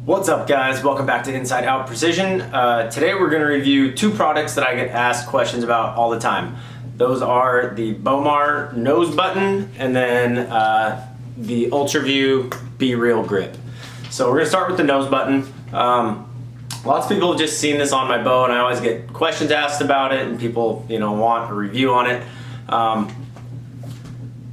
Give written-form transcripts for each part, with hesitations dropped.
What's up guys, welcome back to Inside Out Precision. Today we're going to review two products that I get asked questions about all the time. Those are the Bowmar Nose Button and then the Ultraview Be Real Grip. So we're going to start with the nose button. Lots of people have just seen this on my bow and I always get questions asked about it and people want a review on it.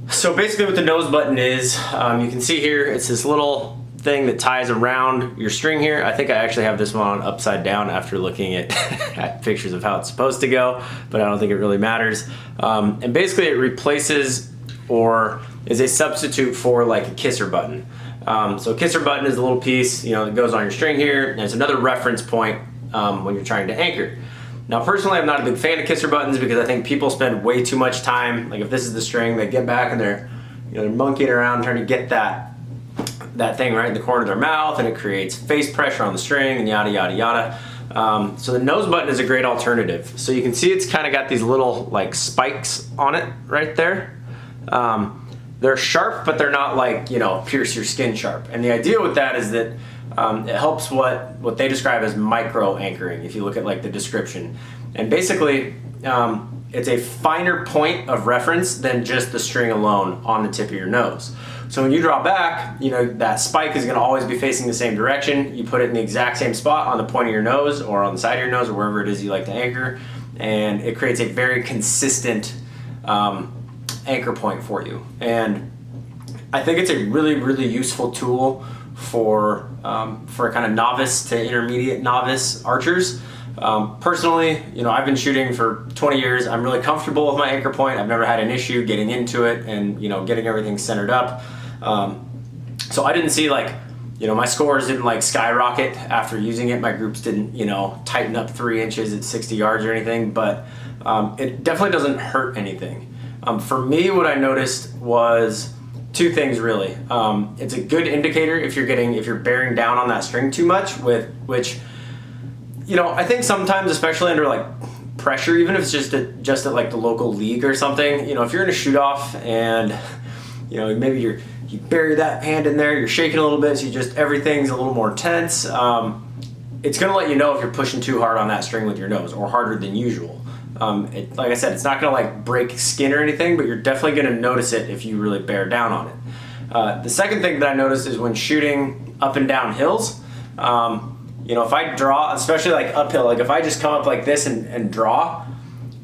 So basically what the nose button is, you can see here it's this little thing that ties around your string here. I think I actually have this one on upside down after looking at pictures of how it's supposed to go, but I don't think it really matters. And basically it replaces or is a substitute for like a kisser button. So a kisser button is a little piece that goes on your string here, and it's another reference point when you're trying to anchor. Now personally I'm not a big fan of kisser buttons because I think people spend way too much time, like if this is the string, they get back and they're monkeying around trying to get that thing right in the corner of their mouth, and it creates face pressure on the string and yada yada yada. So the nose button is a great alternative. So you can see it's kind of got these little like spikes on it right there. They're sharp, but they're not like pierce your skin sharp. And the idea with that is that it helps what they describe as micro anchoring, if you look at like the description. And basically it's a finer point of reference than just the string alone on the tip of your nose. So when you draw back, that spike is going to always be facing the same direction. You put it in the exact same spot on the point of your nose or on the side of your nose or wherever it is you like to anchor, and it creates a very consistent anchor point for you. And I think it's a really, really useful tool for kind of novice to intermediate novice archers. Personally, I've been shooting for 20 years. I'm really comfortable with my anchor point. I've never had an issue getting into it and getting everything centered up. So I didn't see my scores didn't skyrocket after using it. My groups didn't tighten up 3 inches at 60 yards or anything, but it definitely doesn't hurt anything. For me, what I noticed was two things really. It's a good indicator if you're bearing down on that string too much, which I think sometimes, especially under pressure, even if it's just at like the local league or something, if you're in a shoot off and maybe you bury that hand in there, you're shaking a little bit, so everything's a little more tense. It's gonna let you know if you're pushing too hard on that string with your nose or harder than usual. Like I said, it's not gonna break skin or anything, but you're definitely gonna notice it if you really bear down on it. The second thing that I noticed is when shooting up and down hills, if I draw, especially uphill, if I just come up like this and draw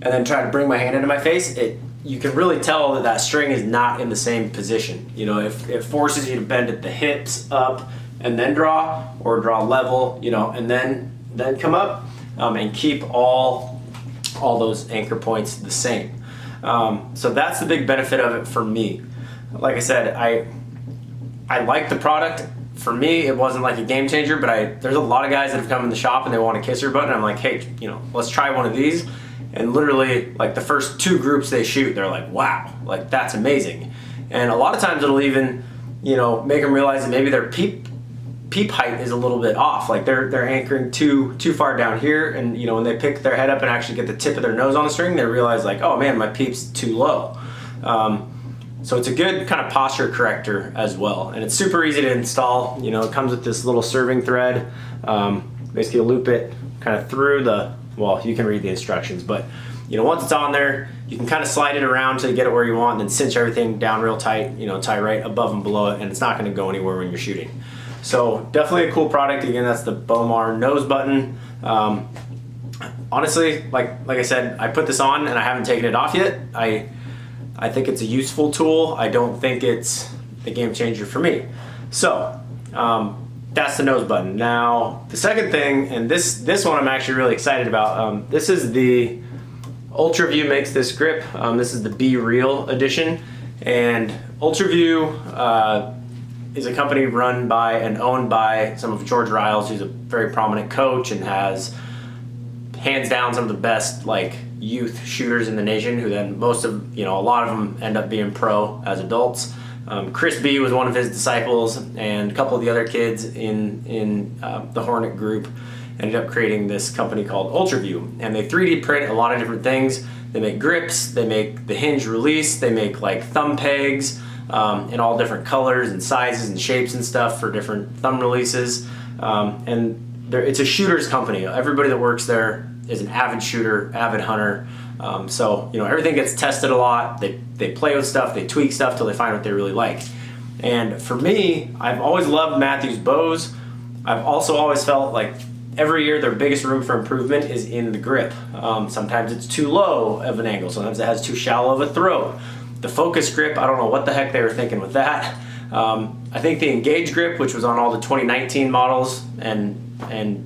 and then try to bring my hand into my face, you can really tell that string is not in the same position. If it forces you to bend at the hips up and then draw, or draw level, and then come up and keep all those anchor points the same. So that's the big benefit of it for me. Like I said, I like the product. For me, it wasn't like a game changer, but there's a lot of guys that have come in the shop and they want a kisser button. I'm like, hey, let's try one of these. And literally, the first 2 groups they shoot, they're like, wow, that's amazing. And a lot of times it'll even, make them realize that maybe their peep height is a little bit off. They're anchoring too far down here, and when they pick their head up and actually get the tip of their nose on the string, they realize oh man, my peep's too low. So it's a good kind of posture corrector as well, and it's super easy to install. It comes with this little serving thread. Basically, you loop it kind of through you can read the instructions, but once it's on there, you can kind of slide it around to get it where you want, and then cinch everything down real tight. Tie right above and below it, and it's not going to go anywhere when you're shooting. So definitely a cool product. Again, that's the Bowmar Nose Button. Honestly, like I said, I put this on and I haven't taken it off yet. I think it's a useful tool. I don't think it's the game changer for me. So that's the nose button. Now the second thing, and this one I'm actually really excited about. This is the Ultraview makes this grip. This is the Be Real edition, and Ultraview is a company run by and owned by some of George Riles, who's a very prominent coach and has hands down some of the best youth shooters in the nation, who then a lot of them end up being pro as adults. Chris B was one of his disciples, and a couple of the other kids in the Hornet group ended up creating this company called Ultraview, and they 3D print a lot of different things. They make grips, they make the hinge release, they make thumb pegs in all different colors and sizes and shapes and stuff for different thumb releases. And it's a shooter's company. Everybody that works there is an avid shooter, avid hunter. So, you know, everything gets tested a lot. They play with stuff, they tweak stuff till they find what they really like. And for me, I've always loved Mathews bows. I've also always felt like every year their biggest room for improvement is in the grip. Sometimes it's too low of an angle. Sometimes it has too shallow of a throat. The focus grip, I don't know what the heck they were thinking with that. I think the Engage grip, which was on all the 2019 models and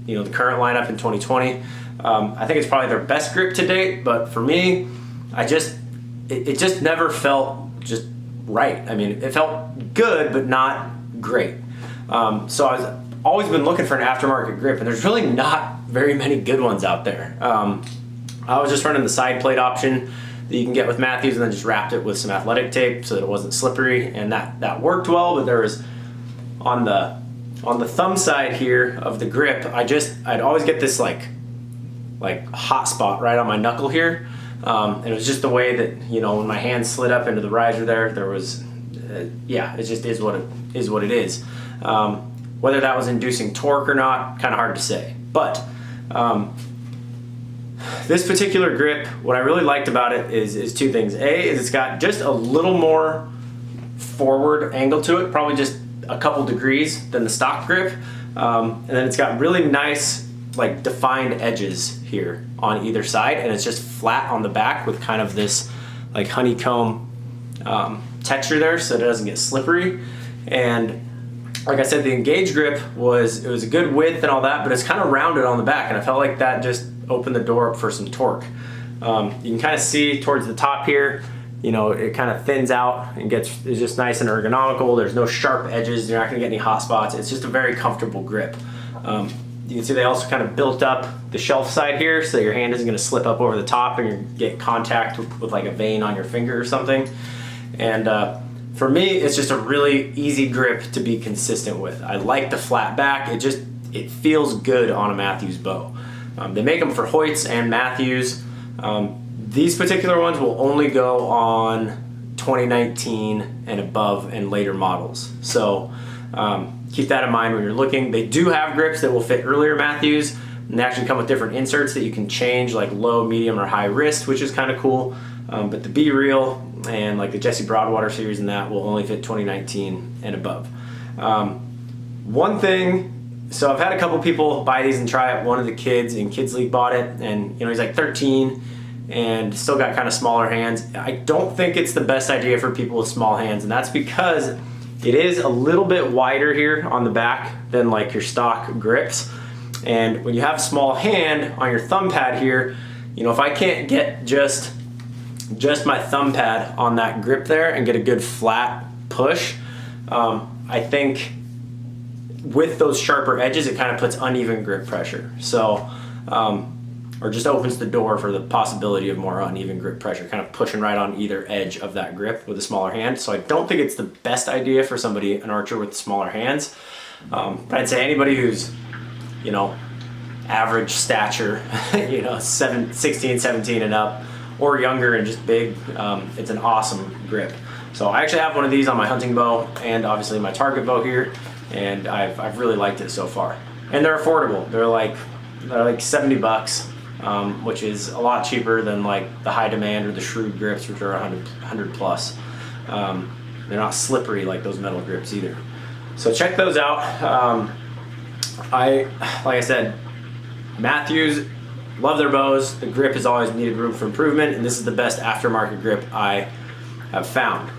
you know, the current lineup in 2020, I think it's probably their best grip to date. But for me, it just never felt just right. I mean, it felt good, but not great. So I've always been looking for an aftermarket grip, and there's really not very many good ones out there. I was just running the side plate option that you can get with Mathews, and then just wrapped it with some athletic tape so that it wasn't slippery, and that worked well. But there was on the thumb side here of the grip, I'd always get this like hot spot right on my knuckle here. And it was just the way that, you know, when my hand slid up into the riser there was, yeah, it just is what it is. Whether that was inducing torque or not, kind of hard to say. But this particular grip, what I really liked about it is two things. A, is it's got just a little more forward angle to it, probably just a couple degrees than the stock grip. And then it's got really nice, like, defined edges here on either side, and it's just flat on the back with kind of this like honeycomb texture there, so that it doesn't get slippery. And like I said, the Engage grip was a good width and all that, but it's kind of rounded on the back, and I felt like that just opened the door up for some torque. You can kind of see towards the top here, you know, it kind of thins out and is just nice and ergonomical. There's no sharp edges. You're not going to get any hot spots. It's just a very comfortable grip. You can see they also kind of built up the shelf side here so that your hand isn't going to slip up over the top and you get contact with like a vein on your finger or something. And for me, it's just a really easy grip to be consistent with. I like the flat back. It feels good on a Mathews bow. They make them for Hoyts and Mathews. These particular ones will only go on 2019 and above and later models. So keep that in mind when you're looking. They do have grips that will fit earlier Mathews, and they actually come with different inserts that you can change, like low, medium, or high wrist, which is kind of cool. But the Be Real and like the Jesse Broadwater series and that will only fit 2019 and above. One thing, so I've had a couple people buy these and try it. One of the kids in Kids League bought it, and you know, he's like 13 and still got kind of smaller hands. I don't think it's the best idea for people with small hands, and that's because it is a little bit wider here on the back than like your stock grips. And when you have a small hand on your thumb pad here, you know, if I can't get just my thumb pad on that grip there and get a good flat push, I think with those sharper edges, it kind of puts uneven grip pressure. So, or just opens the door for the possibility of more uneven grip pressure, kind of pushing right on either edge of that grip with a smaller hand. So I don't think it's the best idea for somebody, an archer with smaller hands. But I'd say anybody who's, you know, average stature, you know, 16, 17 and up, or younger and just big, it's an awesome grip. So I actually have one of these on my hunting bow and obviously my target bow here, and I've really liked it so far. And they're affordable. They're like 70 bucks. Which is a lot cheaper than like the High Demand or the Shrewd grips, which are 100 plus. They're not slippery like those metal grips either. So check those out. Like I said, Mathews, love their bows. The grip has always needed room for improvement, and this is the best aftermarket grip I have found.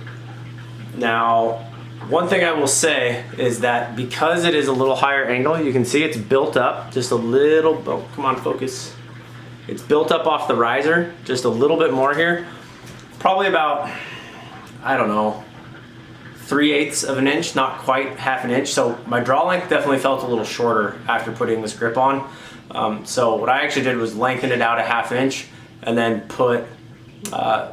Now, one thing I will say is that because it is a little higher angle, you can see it's built up just a little. Oh, come on, focus. It's built up off the riser just a little bit more here. Probably about, I don't know, 3/8 of an inch, not quite half an inch. So my draw length definitely felt a little shorter after putting this grip on. So what I actually did was lengthen it out a ½ inch and then put a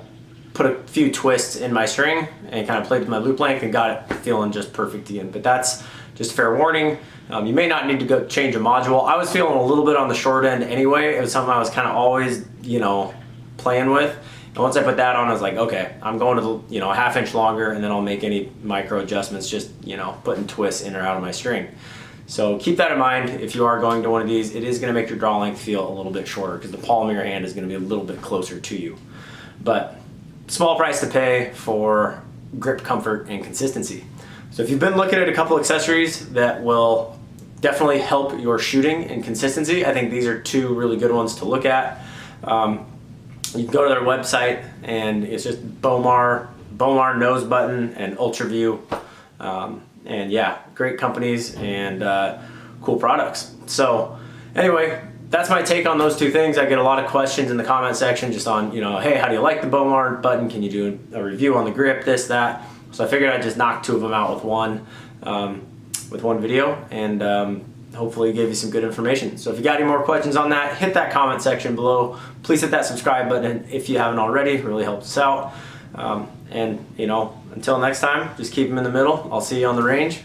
few twists in my string and kind of played with my loop length and got it feeling just perfect again. But that's just fair warning. You may not need to go change a module. I was feeling a little bit on the short end anyway. It was something I was kind of always, you know, playing with. And once I put that on, I was like, okay, I'm going to the, you know, a ½ inch longer, and then I'll make any micro adjustments, just, you know, putting twists in or out of my string. So keep that in mind if you are going to one of these. It is going to make your draw length feel a little bit shorter because the palm of your hand is going to be a little bit closer to you. But small price to pay for grip comfort and consistency. So if you've been looking at a couple accessories that will definitely help your shooting and consistency, I think these are two really good ones to look at. You can go to their website and it's just Bowmar Nose Button and Ultraview. And yeah, great companies and cool products. So anyway, that's my take on those two things. I get a lot of questions in the comment section just on, you know, hey, how do you like the Bowmar button? Can you do a review on the grip, this, that? So I figured I'd just knock two of them out with one video, and hopefully give you some good information. So if you got any more questions on that, hit that comment section below. Please hit that subscribe button if you haven't already. It really helps us out. And you know, until next time, just keep them in the middle. I'll see you on the range.